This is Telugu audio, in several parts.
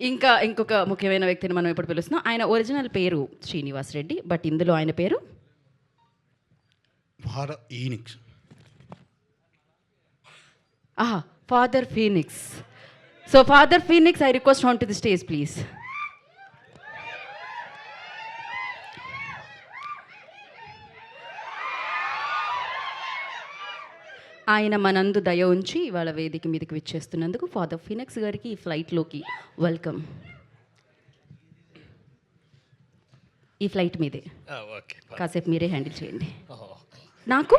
ఇంకా ఇంకొక ముఖ్యమైన వ్యక్తిని మనం ఇప్పుడు పిలుస్తున్నాం. ఆయన ఒరిజినల్ పేరు శ్రీనివాస్ రెడ్డి, బట్ ఇందులో ఆయన పేరు father Phoenix. So father Phoenix, I request on to the stage please. ఆయన మనందు దయ ఉంచి ఇవాళ వేదిక మీదకి విచ్చేస్తున్నందుకు ఫాదర్ ఫీనిక్స్ గారికి ఈ ఫ్లైట్లోకి వెల్కమ్. ఈ ఫ్లైట్ మీదే కాసేపు మీరే హ్యాండిల్ చేయండి. నాకు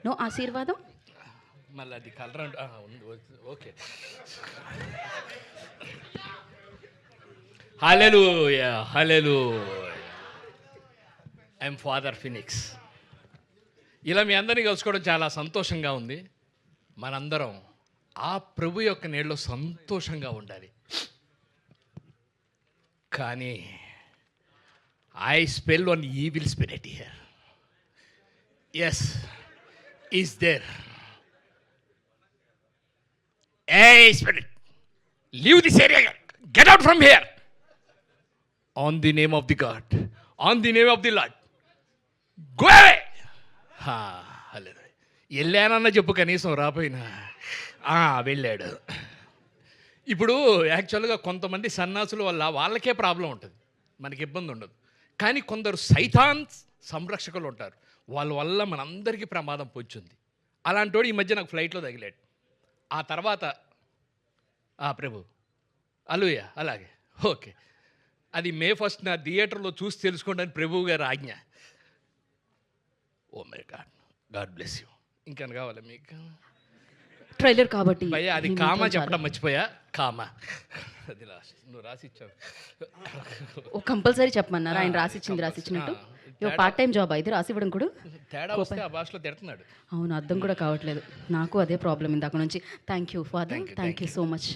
నో ఆశీర్వాదం. మళ్ళీ అది colour okay. Hallelujah hallelujah. I'm father Phoenix. ఇలా మీ అందరినీ కలుసుకోవడం చాలా సంతోషంగా ఉంది. మనందరం ఆ ప్రభు యొక్క నీళ్ళలో సంతోషంగా ఉండాలి. కానీ I spell one evil spirit here. Yes, is there. Hey spirit, leave this area, get out from here. On the name of the God, on the name of the Lord, go away. హల్లెలూయా. వెళ్ళానన్న చెప్పు, కనీసం రాపోయినా వెళ్ళాడు. ఇప్పుడు యాక్చువల్గా కొంతమంది సన్నాసులు వల్ల వాళ్ళకే ప్రాబ్లం ఉంటుంది, మనకి ఇబ్బంది ఉండదు. కానీ కొందరు సైతాన్ సంరక్షకులు ఉంటారు, వాళ్ళ వల్ల మనందరికీ ప్రమాదం పొంచుంది. అలాంటి వాడు ఈ మధ్య నాకు ఫ్లైట్లో తగిలాడు. ఆ తర్వాత ప్రభు హల్లెలూయా. అలాగే ఓకే, అది మే 1 నా థియేటర్లో చూసి తెలుసుకోండి అని ప్రభువు గారు ఆజ్ఞ. Oh my God, God bless you. ఇంకా కావాలా మీకు? ట్రైలర్ కాబట్టి భయ్యా అది కామా చెప్పడం మర్చిపోయా. కామా అది నువ్వు రాసిచ్చావు. ఓ కంపల్సరీ చెప్పమన్నారు. ఆయన రాసిచ్చినట్టు పార్ట్ టైం జాబ్ అయితే రాసివ్వడం కూడా తేడా వస్తే ఆ భాషలో తిడుతున్నాడు. అవును, అర్థం కూడా కావట్లేదు నాకు. అదే ప్రాబ్లం ఇందాక నుంచి. Thank you father, thank you so much.